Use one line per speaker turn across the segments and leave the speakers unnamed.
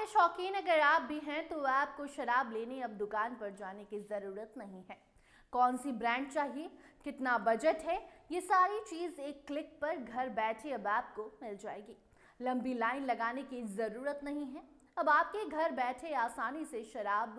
के शौकीन अगर आप भी हैं तो आपको शराब लेने अब दुकान पर जाने की ज़रूरत नहीं है। कौन सी ब्रांड चाहिए, कितना बजट है, ये सारी चीज़ एक क्लिक पर घर बैठे अब आपको मिल जाएगी। लंबी लाइन लगाने की ज़रूरत नहीं है। अब आपके घर बैठे आसानी से शराब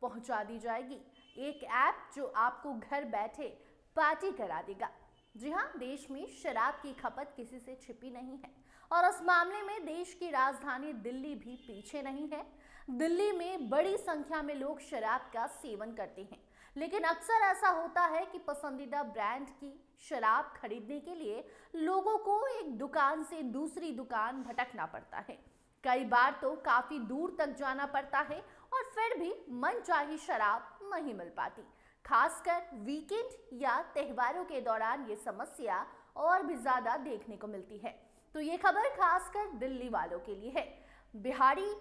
पहुंचा दी जाएगी। एक ऐप जो आपको घर बैठे पार्टी करा देगा। जी हाँ, देश में शराब की खपत किसी से छिपी नहीं है और इस मामले में देश की राजधानी दिल्ली भी पीछे नहीं है। दिल्ली में बड़ी संख्या में लोग शराब का सेवन करते हैं, लेकिन अक्सर ऐसा होता है कि पसंदीदा ब्रांड की शराब खरीदने के लिए लोगों को एक दुकान से दूसरी दुकान भटकना पड़ता है। कई बार तो काफी दूर तक जाना पड़ता है और फिर भी मनचाही शराब नहीं मिल पाती। खासकर वीकेंड या त्योहारों के दौरान ये समस्या और भी ज्यादा देखने को मिलती है। तो ये खबर खासकर दिल्ली वालों के लिए है। बिहारी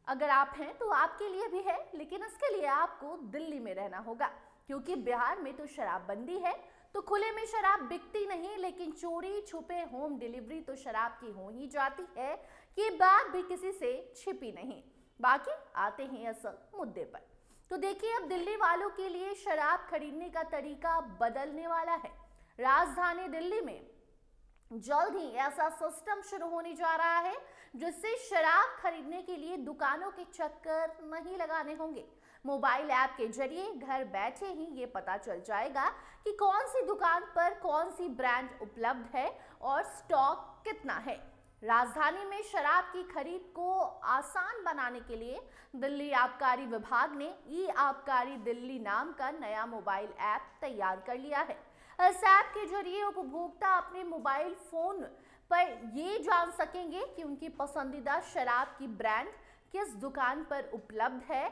अगर आप हैं तो आपके लिए भी है, लेकिन इसके लिए आपको दिल्ली में रहना होगा, क्योंकि बिहार में तो शराबबंदी है। तो खुले में शराब बिकती नहीं, लेकिन चोरी छुपे होम डिलीवरी तो शराब की हो ही जाती है। ये बात भी किसी से छिपी नहीं। बाकी आते हैं असल मुद्दे पर। तो देखिए, अब दिल्ली वालों के लिए शराब खरीदने का तरीका बदलने वाला है। राजधानी दिल्ली में जल्द ही ऐसा सिस्टम शुरू होने जा रहा है जिससे शराब खरीदने के लिए दुकानों के चक्कर नहीं लगाने होंगे। मोबाइल ऐप के जरिए घर बैठे ही ये पता चल जाएगा कि कौन सी दुकान पर कौन सी ब्रांड उपलब्ध है और स्टॉक कितना है। राजधानी में शराब की खरीद को आसान बनाने के लिए दिल्ली आबकारी विभाग ने ई आबकारी दिल्ली नाम का नया मोबाइल ऐप तैयार कर लिया है। इस ऐप के जरिए उपभोक्ता अपने मोबाइल फोन पर ये जान सकेंगे कि उनकी पसंदीदा शराब की ब्रांड किस दुकान पर उपलब्ध है,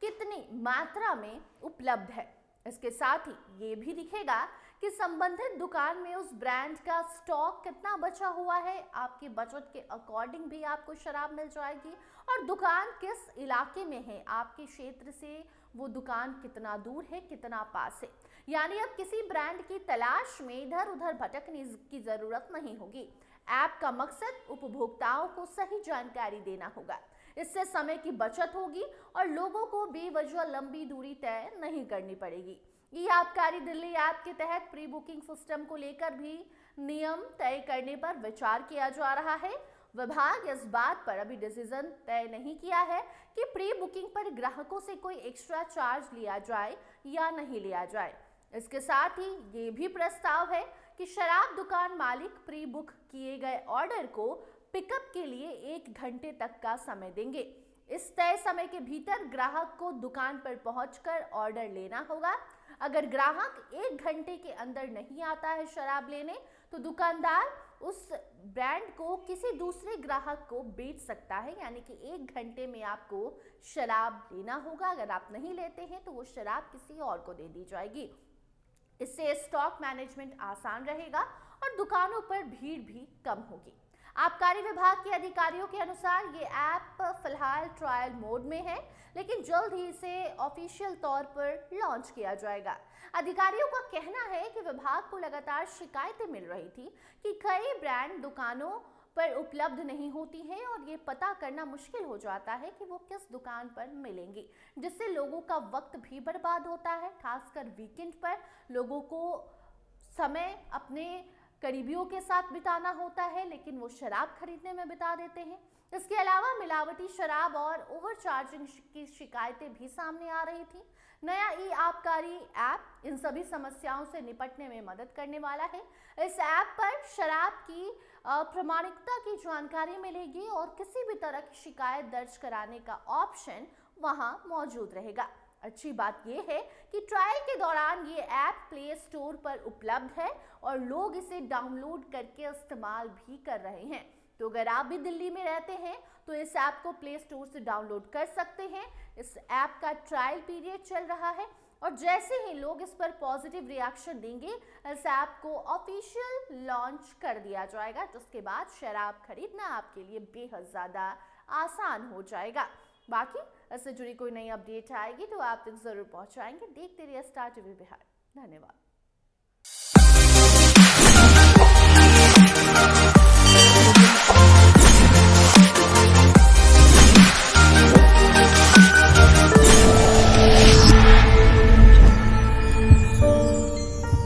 कितनी मात्रा में उपलब्ध है। इसके साथ ही ये भी दिखेगा कि संबंधित दुकान में उस ब्रांड का स्टॉक कितना बचा हुआ है। आपके बजट के अकॉर्डिंग भी आपको शराब मिल जाएगी और दुकान किस इलाके में है, आपके क्षेत्र से वो दुकान कितना दूर है, कितना पास है। यानी अब किसी ब्रांड की तलाश में इधर उधर भटकने की जरूरत नहीं होगी। ऐप का मकसद उपभोक्ताओं को सही जानकारी देना होगा। इससे समय की बचत होगी और लोगों को बेवजह लंबी दूरी तय नहीं करनी पड़ेगी। ई आबकारी दिल्ली ऐप के तहत प्री बुकिंग सिस्टम को लेकर भी नियम तय करने पर विचार किया जा रहा है। विभाग इस बात पर अभी डिसीजन तय नहीं किया है कि प्री बुकिंग पर ग्राहकों से कोई एक्स्ट्रा चार्ज लिया जाए या नहीं लिया जाए। इसके साथ ही ये भी प्रस्ताव है कि शराब दुकान मालिक प्री बुक किए गए ऑर्डर को पिकअप के लिए 1 घंटे तक का समय देंगे। इस तय समय के भीतर ग्राहक को दुकान पर पहुंचकर ऑर्डर लेना होगा। अगर ग्राहक 1 घंटे के अंदर नहीं आता है शराब लेने, तो दुकानदार उस ब्रांड को किसी दूसरे ग्राहक को बेच सकता है। यानी कि 1 घंटे में आपको शराब लेना होगा। अगर आप नहीं लेते हैं तो वो शराब किसी और को दे दी जाएगी। इससे स्टॉक मैनेजमेंट आसान रहेगा और दुकानों पर भीड़ भी कम होगी। आबकारी विभाग के अधिकारियों के अनुसार ये ऐप फिलहाल ट्रायल मोड में है, लेकिन जल्द ही इसे ऑफिशियल तौर पर लॉन्च किया जाएगा। अधिकारियों का कहना है कि विभाग को लगातार शिकायतें मिल रही थी कि कई ब्रांड दुकानों पर उपलब्ध नहीं होती हैं और ये पता करना मुश्किल हो जाता है कि वो किस दुकान पर मिलेंगी, जिससे लोगों का वक्त भी बर्बाद होता है। खासकर वीकेंड पर लोगों को समय अपने करीबियों के साथ बिताना होता है, लेकिन वो शराब खरीदने में बिता देते हैं। इसके अलावा मिलावटी शराब और ओवरचार्जिंग की शिकायतें भी सामने आ रही थी। नया ई आबकारी ऐप इन सभी समस्याओं से निपटने में मदद करने वाला है। इस ऐप पर शराब की प्रामाणिकता की जानकारी मिलेगी और किसी भी तरह की शिकायत दर्ज कराने का ऑप्शन वहां मौजूद रहेगा। अच्छी बात यह है कि ट्रायल के दौरान ये ऐप प्ले स्टोर पर उपलब्ध है और लोग इसे डाउनलोड करके इस्तेमाल भी कर रहे हैं। तो अगर आप भी दिल्ली में रहते हैं तो इस ऐप को प्ले स्टोर से डाउनलोड कर सकते हैं। इस ऐप का ट्रायल पीरियड चल रहा है और जैसे ही लोग इस पर पॉजिटिव रिएक्शन देंगे, इस ऐप को ऑफिशियल लॉन्च कर दिया जाएगा, जिसके बाद शराब खरीदना आपके लिए बेहद ज़्यादा आसान हो जाएगा। बाकी इससे जुड़ी कोई नई अपडेट आएगी तो आप तक जरूर पहुंचाएंगे। देखते रहिए स्टार टीवी बिहार। धन्यवाद।